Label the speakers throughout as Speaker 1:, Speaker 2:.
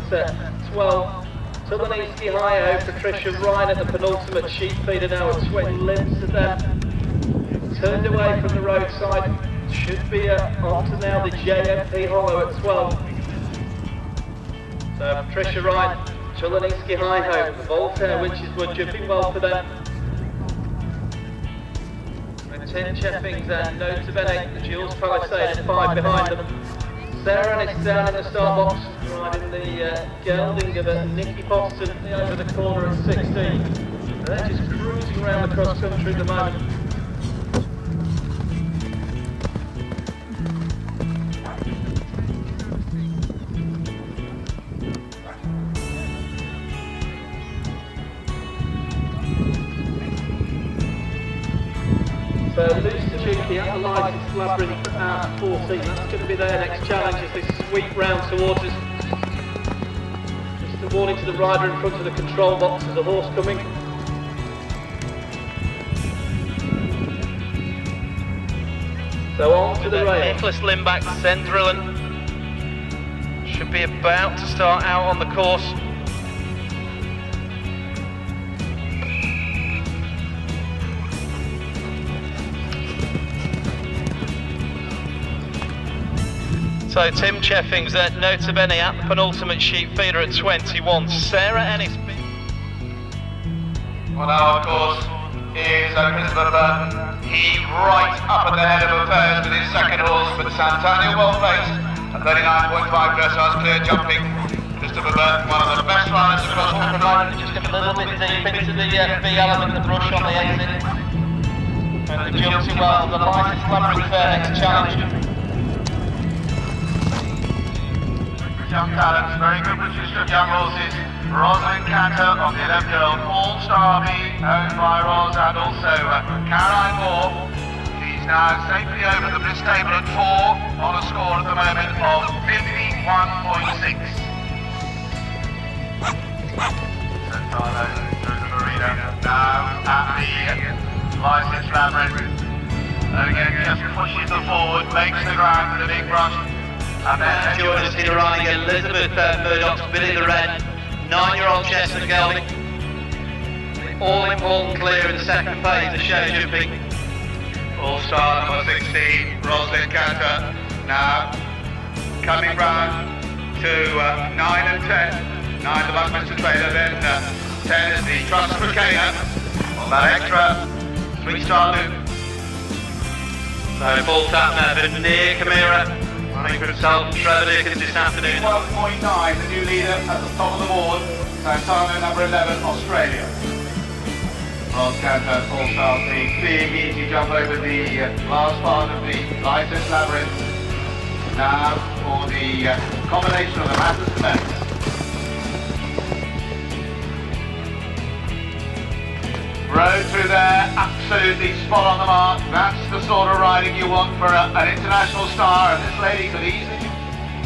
Speaker 1: 12. Tuloninski High-O, Patricia Ryan at the penultimate sheep feeder now at 20 lengths of them. Turned away from the roadside, should be onto now the JMP Hollow at 12. So Patricia Ryan, Tuloninski High-O, Voltaire, Witches were jumping well for them. And Tim Cheffings and Nota Bene, the Jules Palisade at 5 behind them. Sarah Ennis down in the start box, riding the gelding of Nicky Boston over the corner at 16. They're just cruising around the cross country at the moment. So Lucy Cheeky at the Lycetts Labyrinth at 14. That's going to be their next challenge as they sweep round towards us. Just a warning to the rider in front of the control box, there's a horse coming. So on to the rail. Nicholas Limbach, Sendrillen should be about to start out on the course. So Tim Cheffings at Nota Bene at the penultimate sheep feeder at 21. Sarah Ennis.
Speaker 2: Well now of course is Christopher Burton. He right up at the head of affairs with his second horse, but Sant'Antonio well placed at 39.5 dressage clear jumping. Christopher Burton, one of the best riders across all the line.
Speaker 1: Just a little bit deep into the V element, the brush on the exit. And the jumping well to the Lycetts Labyrinth next challenge.
Speaker 2: Young talents, very good producer of young horses. Rosalind Cantor on the 11 girl, All-Star B, owned by Roz, and also Caroline Moore. She's now safely over the Bliss table at 4 on a score at the moment of 51.6. Santano through the marina, now at the Lycetts Labyrinth. And again, just pushes the forward, makes the ground with a big brush.
Speaker 1: And then join us here riding Elizabeth Murdoch's Billy the Red, 9-year-old Chestnut gelding. All important clear in the second phase of show jumping.
Speaker 2: All-Star number 16, Rosalind Cantor, now coming round to 9 and 10. 9 the Buckminster Trailer, then 10 is the Trust for Cana. On that extra, 3-star Luke.
Speaker 1: So full tap now for near Camira. Running for himself, Trevor Dickens this afternoon.
Speaker 2: 12.9, the new leader at the top of the board, Santano number 11, Australia. Ross Cantor, All-Star team, big easy jump over the last part of the Lycetts Labyrinth. Now for the combination of the Masters and Men. Road through there, absolutely spot on the mark. That's the sort of riding you want for an international star, and this lady could easily.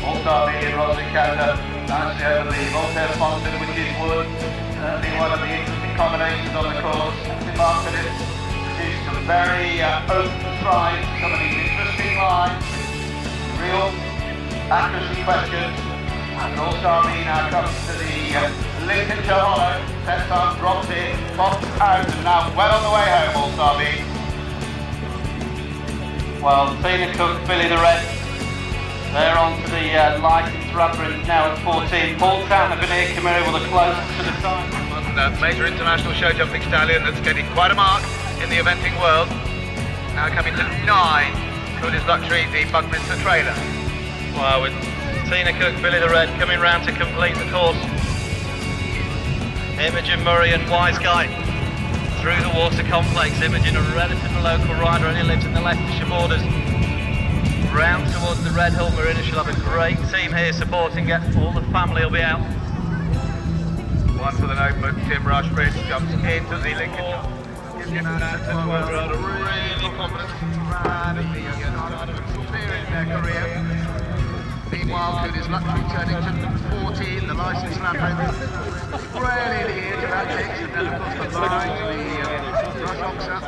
Speaker 2: All-Star leader, Rosalind Cantor, nicely over the Voltaire sponsored, which is wood. Certainly one of the interesting combinations on the course. The market it produced some very open strides, some of these interesting lines, real accuracy questions. And All-Star B now comes to the Lincolnshire Hollow, sets on, drops in, pops out, and now well on the way home, All-Star B.
Speaker 1: Well, Tina Cook, Billy the Red, they're on to the Lycetts Labyrinth now at 14. Paul Town and Veneer Camira were the closest to the side.
Speaker 2: A major international show jumping stallion that's getting quite a mark in the eventing world. Now coming to 9, good is Luxury, the Buckminster Trailer.
Speaker 1: Well, with Tina Cook, Billy the Red coming round to complete the course. Imogen Murray and Wise Guy through the water complex. Imogen, a relatively local rider, only lives in the Leicestershire borders. Round towards the Red Hill Marina. She'll have a great team here supporting it. All the family will be out.
Speaker 2: One for the notebook, Tim Rushbridge jumps into the Lincolnshire. Really confident ride of the in their career. Meanwhile, Cooney's Luxury turning to 14, the Lycetts Labyrinth. Really the edge of that next, and then of course the line, the Rush Oxer.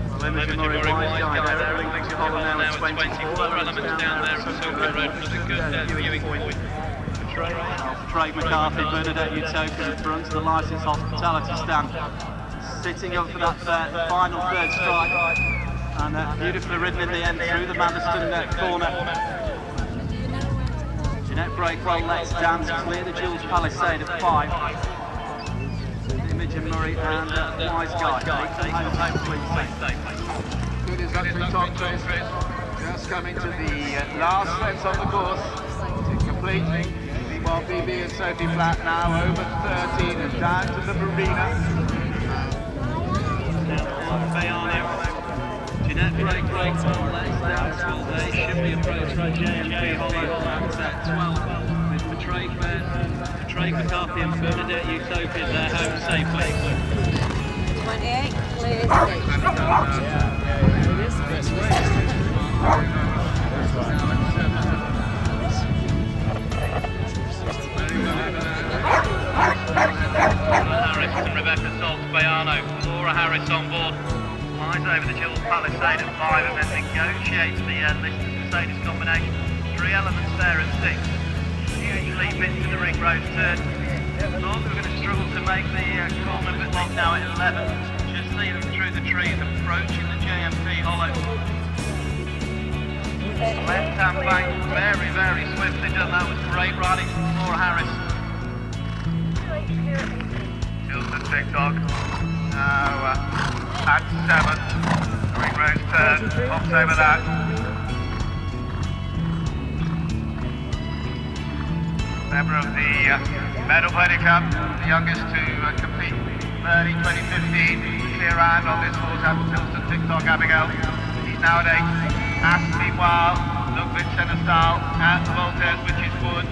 Speaker 1: Well, Imogen Murray, Wise Guy there, Lincolnshire Hollow now at 24. Elements down there at Silver Road for the good viewing point.
Speaker 3: Craig McCarthy, Bernadette Utopia in front of the Lycetts hospitality stand, sitting up for that final third strike, and beautifully ridden in the end through the Maddiston corner. Jeanette Breakwell lets Dance clear the Jules Palisade at 5. Imogen Murray and Wise Guy.
Speaker 2: Good is up through top Chris. Just coming to the last lengths on the course to complete. Meanwhile, BB and Sophie Platt now over 13 and down to the marina.
Speaker 3: Jeanette Breakwell lets Dance will they should be approached by JMP Hollow at 12 with Patrick McCarthy and Bernadette Utopia. They're home safely.
Speaker 4: 28, clear.
Speaker 3: Harris and Rebecca Salts-Bayano. Laura Harris on board. Flies over the Jules Palisade at 5 and then negotiates the Lycetts Mercedes combination. 3 elements there at 6. Hugely into the ring road turn. Thought we were going to struggle to make the corner a bit long now at 11. Just see them through the trees approaching the JMP Hollow. Left hand bank, very, very swiftly done. That was great riding from Laura Harris.
Speaker 2: Tilton TikTok now at 7. Ring road turn, pops over that. Member of the medal podium, the youngest to compete early 2015. Clear round on this horse at Tilton TikTok Abigail. He's now at 8. Ass meanwhile, Ludwig Sennestal at the Voltaires, which is Wood.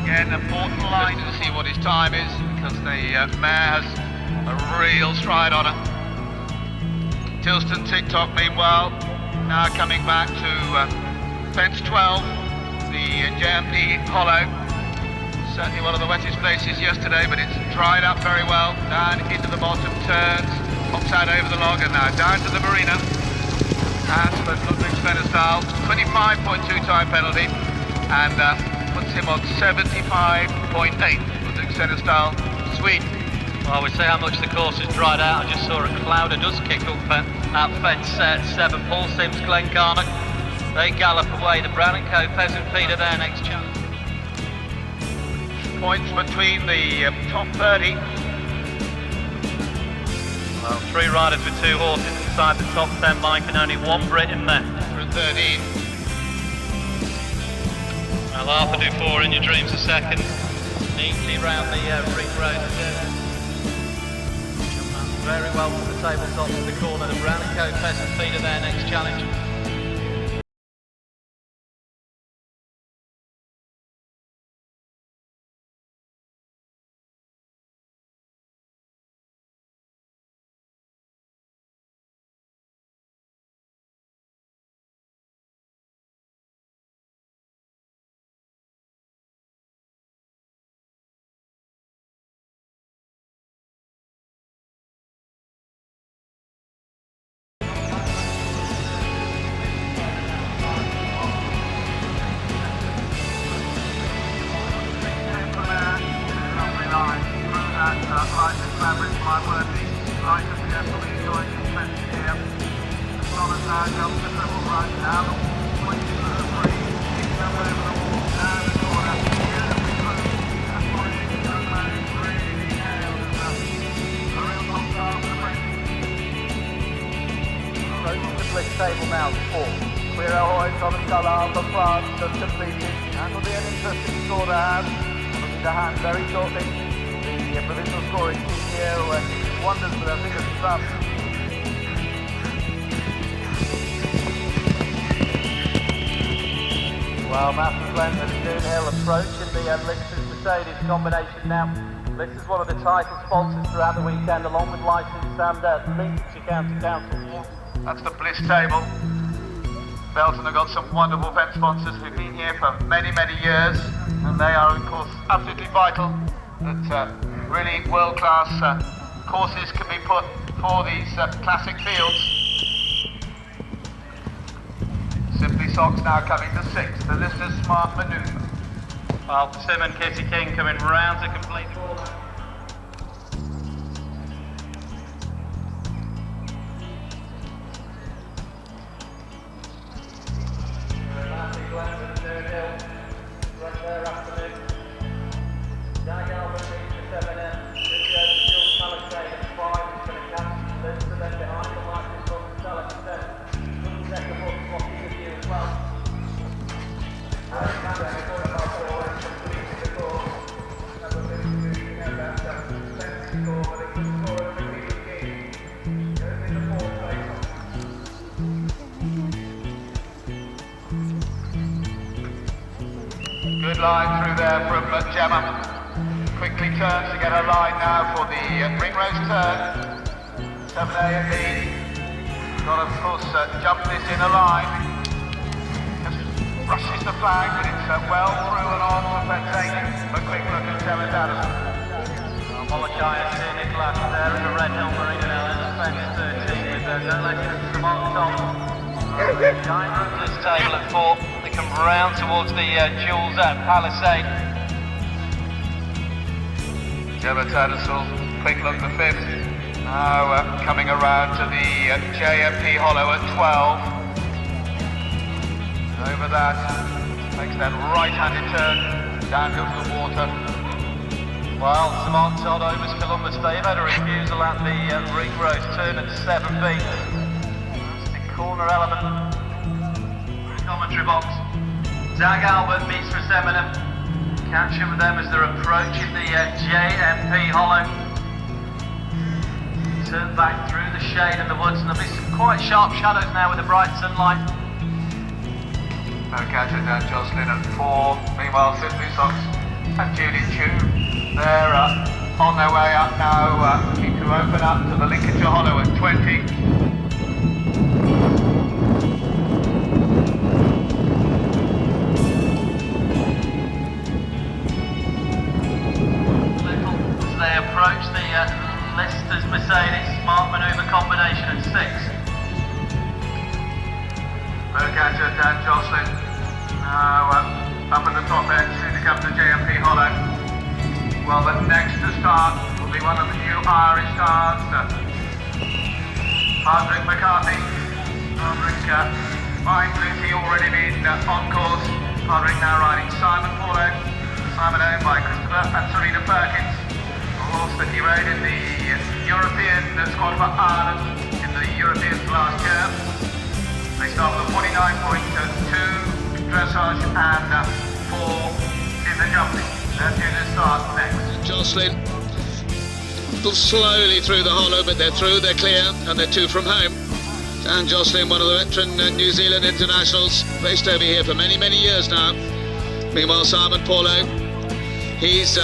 Speaker 2: Again, a important line to see what his time is because the mare has a real stride on her. Tilton TikTok meanwhile, now coming back to fence 12, the JMP Hollow. Certainly one of the wettest places yesterday, but it's dried up very well. Down into the bottom turns, pops out over the log and now down to the marina. As for Ludwig Svennesdahl, 25.2 time penalty and puts him on 75.8. Ludwig Svennesdahl, Sweden.
Speaker 3: Well, we see how much the course has dried out. I just saw a cloud of dust kick up at fence 7. Paul Sims, Glenn Garnock. They gallop away. The Brown & Co Pheasant Feeder their next challenge.
Speaker 2: Points between the top 30.
Speaker 3: Well, 3 riders with 2 horses inside the top 10, Mike, and only 1 Brit in there.
Speaker 2: For 13.
Speaker 3: Well, Arthur Dufour in your dreams a second. Neatly round the ring road. Very well from the tabletop to the corner. The Brown & Co Pheasant Feeder their next challenge.
Speaker 1: Table now 4. Queer Ahoy, Thomas Callard, the France has completed, and will be an interesting score to have. Looking to hand very shortly. The provisional scoring team here and wonders with their fingers crossed. Well, Matthew Glenn and June Hill approaching the Lycetts Mercedes combination now. This is one of the title sponsors throughout the weekend, along with Lycetts and Lincolnshire County Council.
Speaker 2: That's the Bliss table. Belton have got some wonderful event sponsors who've been here for many, many years, and they are, of course, absolutely vital that really world-class courses can be put for these classic fields. Simply Socks now coming to 6th. The Lister's Smart Manoeuvre.
Speaker 3: Well, Tim and Kitty King coming round to complete the corner.
Speaker 2: Good line through there from Gemma. Quickly turns to get a line now for the ringrose turn. 7A and B. Got of course jump this in a line. Just brushes the flag, but it's well through and on to Belton. A quick look at Sarah Addison.
Speaker 3: Apologise to Nicholas there in the red helmet marine now in the fence 13 with no less than Samantha Thomas. Giant this table at 4. They come round towards the Jules at Palisade.
Speaker 2: Gemma Tattersall, quick look the 5th. Now coming around to the JMP Hollow at 12. Over that, makes that right-handed turn, down goes the water.
Speaker 3: Well, Samant Todd overs Columbus. They've had a refusal at the ringrose turn at 7B. That's the corner element. Commentary box. Dag Albert meets for Seminum. Catch up with them as they're approaching the JMP Hollow. Turn back through the shade in the woods, and there'll be some quite sharp shadows now with the bright sunlight.
Speaker 2: Catch it down Jocelyn at 4. Meanwhile, Sydney Sox and Judy Chu, they're on their way up now, looking to open up to the Lincolnshire Hollow at 20.
Speaker 3: They approach the Lycetts Mercedes smart manoeuvre combination at 6.
Speaker 2: Catcher Dan Jocelyn now up at the top end, soon to come to JMP Hollow. Well, the next to start will be one of the new Irish stars, Hardrick McCarthy. Hardrick finds Lucy already been on course. Hardrick now riding Simon Paulo. Simon owned by Christopher and Serena Perkins. Horse that he rode in the European squad for Ireland in the Europeans last year. They start with 49.2 dressage and 4 in the jumping. They're due to start next.
Speaker 5: Jocelyn slowly through the hollow, but they're through, they're clear, and they're 2 from home. And Jocelyn, one of the veteran New Zealand internationals, based over here for many, many years now. Meanwhile, Simon Paulo, he's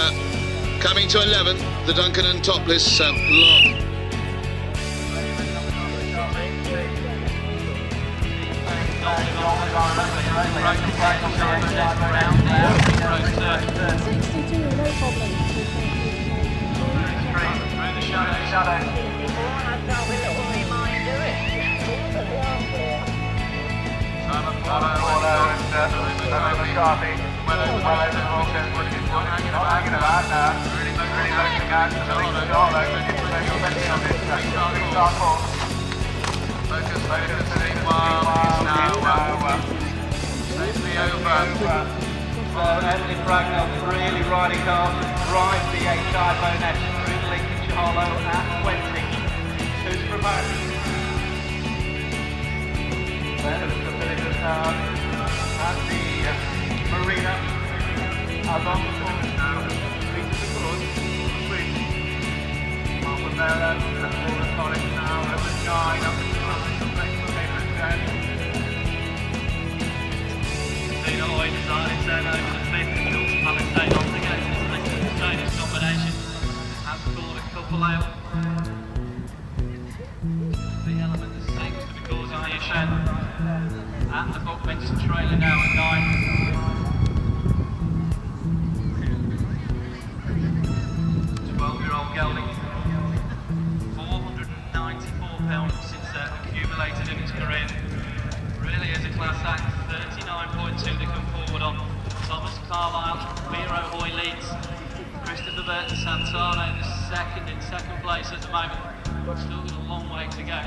Speaker 5: coming to 11, the Duncan and Topless long.
Speaker 1: Anthony Bragnell really riding hard, drives the 8-side bonnet through the Lincolnshire Hollow at 20. 2 from home. Then it's a bit of at the marina along the course now. Speak to the good. Half of there, that's all the solid now. At the 9 up the front, the place for him at 10.
Speaker 3: Dina Lloyd is on its own over the 5th. Jules Palisade on to go to this Lycetts combination. Has scored a couple out. The element of 6 for the cause of Ayeshen. At the Buckbench trailer now at 9. 12-year-old gelding. £494 since accumulated in his career. Really is a class act. 39.2 to come forward on. Thomas Carlisle,
Speaker 1: Roberto Santana in second place at the moment. Still got a long way to go.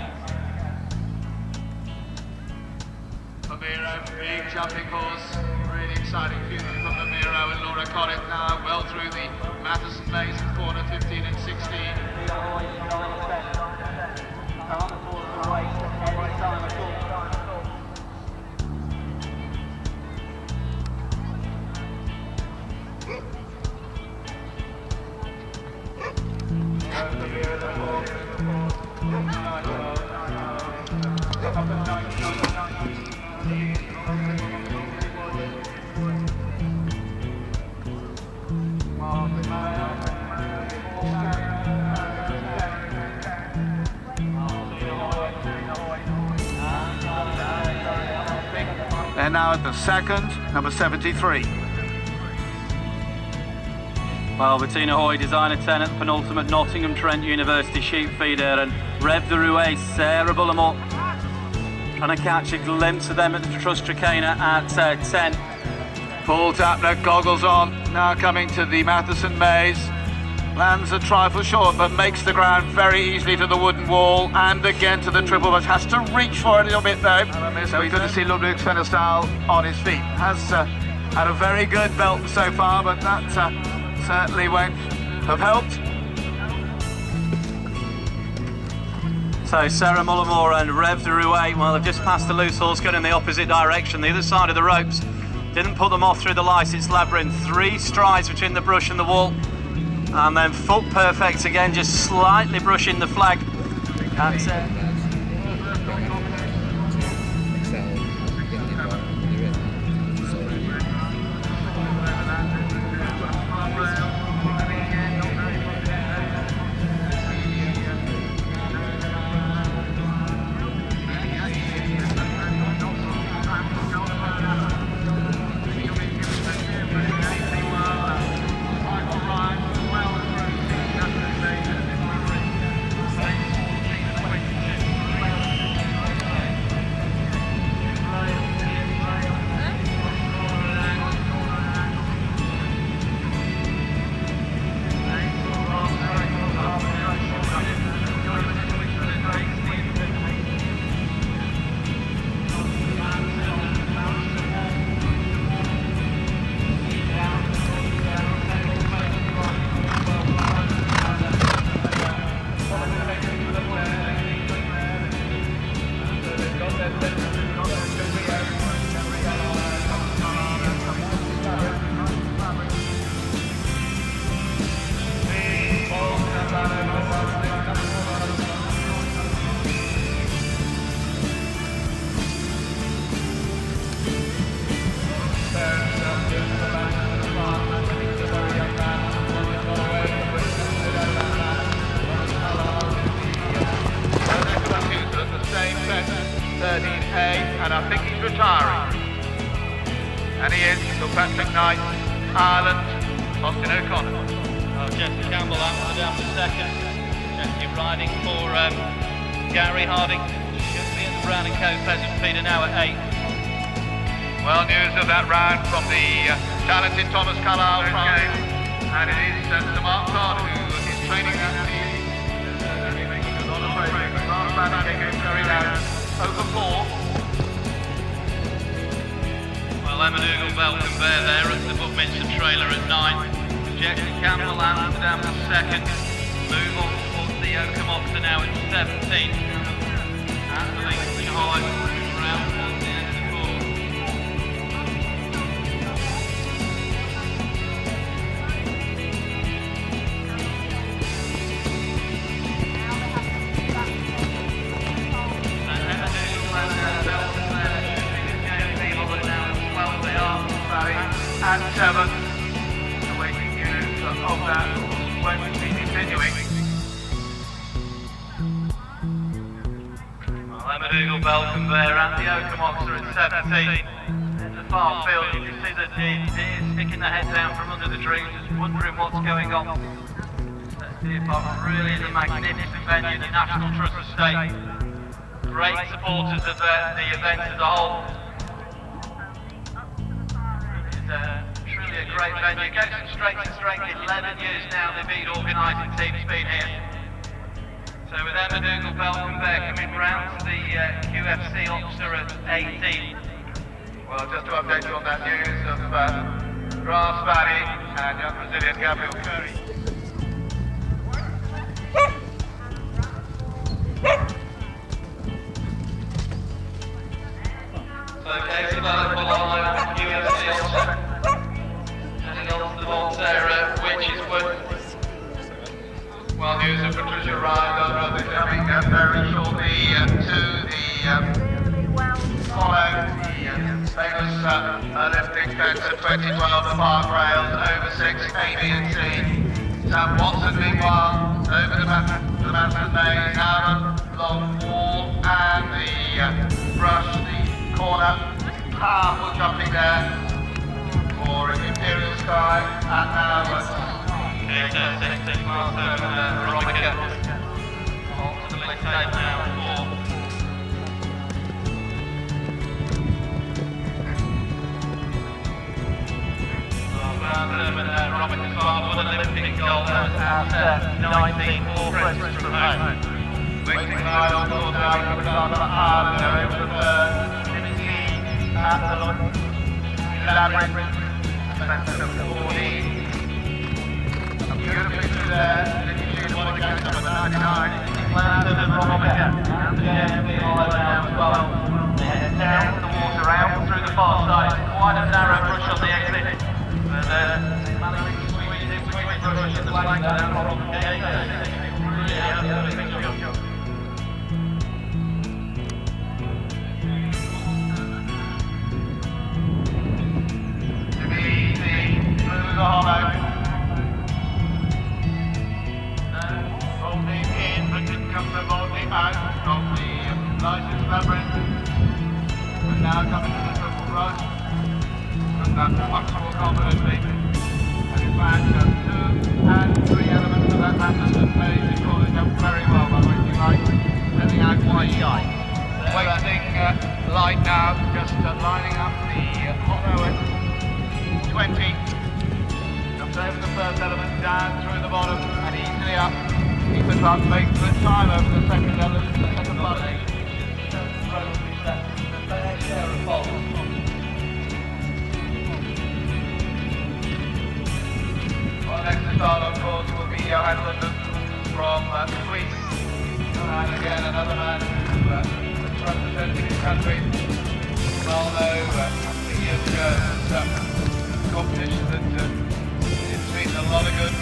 Speaker 2: Miro, big jumping horse, really exciting future from Miro and Laura Connick now well through the Matheson Maze in corner 15 and 16. They're now at the second, number 73.
Speaker 1: Well, Bettina Hoy, designer 10 at the penultimate Nottingham Trent University sheep feeder, and Rev de Rouet, Sarah Bullimore, trying to catch a glimpse of them at the Trust Trakehner at 10.
Speaker 2: Paul Tapner, goggles on, now coming to the Matheson Maze. Lands a trifle short, but makes the ground very easily to the wooden wall, and again to the triple, but has to reach for it a little bit though. So good to see Ludwig Svennesdahl on his feet. Has had a very good Belton so far, but that certainly won't have helped.
Speaker 1: So Sarah Mullimore and Rev de Rouet, well, they've just passed the loose horse going in the opposite direction, the other side of the ropes. Didn't put them off through the Lycetts labyrinth. 3 strides between the brush and the wall. And then foot perfect again, just slightly brushing the flag. That's it.
Speaker 2: And I think he's retiring. And he is, Sir Patrick Knight, Ireland, Austin O'Connor.
Speaker 1: Jesse Campbell Amsterdam the second. Jesse riding for Gary Harding. Should be in the Brown and Co pheasant feeder now at 8.
Speaker 2: Well, news of that round from the talented Thomas Carlisle trial. And it is Sir Mark Todd who is training at the last man carried out over 4.
Speaker 1: Well, Emmerdougal Belton Bear there at the Buckminster trailer at 9. Jesse Campbell Amsterdam the second. Move on towards the Oakham now at 17. And the Lincoln High round towards the end of the course.
Speaker 2: And 7, awaiting news of that when we be continuing.
Speaker 1: Well, Emmerdougal Belton Bear and the Oakham at 17. In the far field, you can see the deer sticking their head down from under the trees, just wondering what's going on. Deer Park really is a magnificent venue, the National Trust Estate. Great supporters of the event as a whole. Truly a
Speaker 3: great venue. Goes from strength to strength. 11 years now they've been organising teams been here. So with Emma Dougal Belton coming round to the QFC officer at 18.
Speaker 2: Well, just to update you on that news of Grass Valley and young Brazilian Gabriel Curry.
Speaker 3: So Casey Belton QFC officer. Heading on to the Volterra, which is worth.
Speaker 2: Well, news of Patricia Ryan, I'll be coming very shortly to the follow the famous Olympic fence of 2012, the park rails, over 6, A, B and C. Sam Watson meanwhile, over the Manson Maze, out on long wall and the brush, the corner, powerful jumping there for Imperial Sky and now
Speaker 3: Veronica on to the Lycetts now for Veronica's father won an Olympic gold at 19, 4 friends from home.
Speaker 2: waiting line on the down from over the third, Timothy at the Labyrinth, center of 40. Beautifully through there, Nicky what against number 99.
Speaker 3: Grantham and Veronica, and again, all over now as well. They head down the water, out through the far side. Quite a narrow brush on the exit. But managing to squeeze in between the brush and the flag down from the gate. Really have to do a big job.
Speaker 2: Easy, through the hollow. Comes the body out of the Lycetts labyrinth. We're now coming to the triple rush. And that's much more confidently. And in fact, 2 and 3 elements of that Manderson phase is calling up very well by waiting light, setting out quite shy. Waiting light now, just lining up the hollow at 20. Comes over the first element, down through the bottom, and easily up. Keeper Club makes good time over the second element, the second block. Well, next to start, of course, will be Johan Lundin from Greece. And again, another man who's representing his country. Well, a years ago, competition that it's been a lot of good.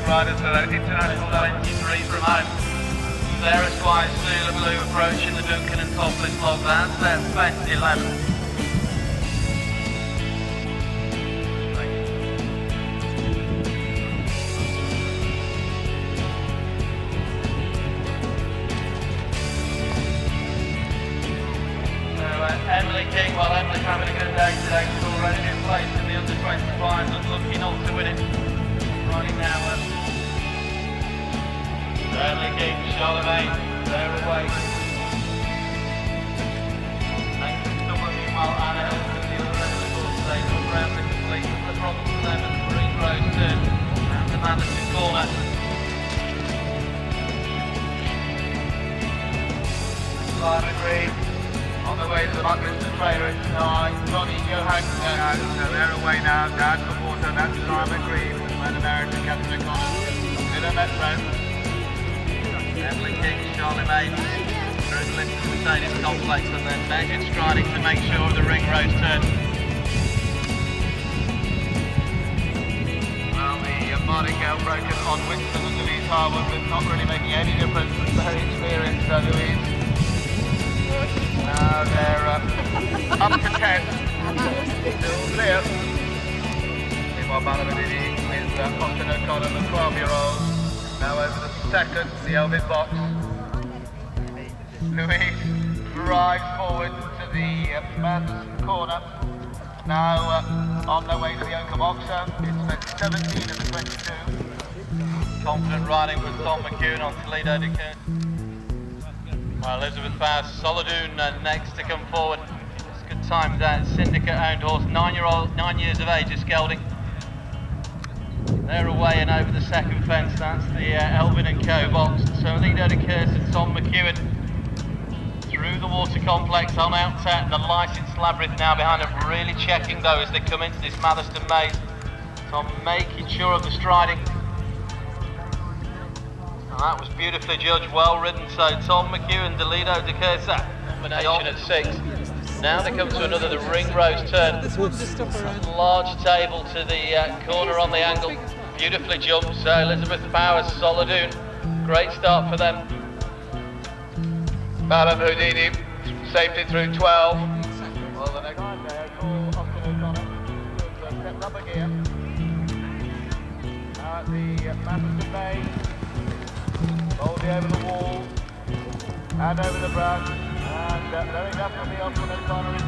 Speaker 3: Riders for international 93 from home. Sarah Squire, Sula Blue approaching the Duncan and Topless log. That's their best 11. Emily King, well, Emily's having a good day today. She's already in place in the under-25 and looking on to win it. Riding now Emily King, Charlemagne, they're away. Thanks to Stummer, meanwhile, Anna Hilton, the other end of the course today, look round the complete the problem for them at the Green Road turn, and the Manderson corner.
Speaker 2: Lima Green, on the way to the Buckminster trailer, it's 9, Johnny Johansson, so they're away now, down to the water, that's Lima Green, and American Captain Connors, Miller Metro.
Speaker 3: Emily King, Charlemagne, through the Lycetts Stadium complex and then measured striding to make sure the ring road turn.
Speaker 2: Well, the martingale broken on Winston and Louise Harwood, but not really making any difference. Very experienced Louise. Now they're up to 10. Still clear. Meanwhile, Balavinini with Austin O'Connor, the 12-year-old. Now over the second, the Elvin box. Louise drives forward to the Manderson corner. Now on their way to the Oakham Oxo. It's 17 of the 22.
Speaker 3: Confident riding with Tom McCune on Toledo de Coon. Well, Elizabeth Bass, Solodoon next to come forward. It's good time syndicate-owned horse, 9 years of age, is gelding. They're away and over the second fence. That's the Elvin and Co box. So Lido de Curse and Tom McEwen through the water complex on outset, and the Lycetts Labyrinth now behind them, really checking though as they come into this Matherstone maze. Tom making sure of the striding. And that was beautifully judged, well ridden. So Tom McEwen, Lido de Curse, combination at 6. Now they come to another, the ring rose turn. Large table to the corner on the angle. Beautifully jumped. So Elizabeth Powers, Solidoon. Great start for them.
Speaker 2: Malam Houdini, safety through 12.
Speaker 3: Well, the next time there, call Oscar O'Connor. Stepped up again. Now at the Matherstone Bay. Boldly over the wall. And over the brush. And very definitely Oscar O'Connor is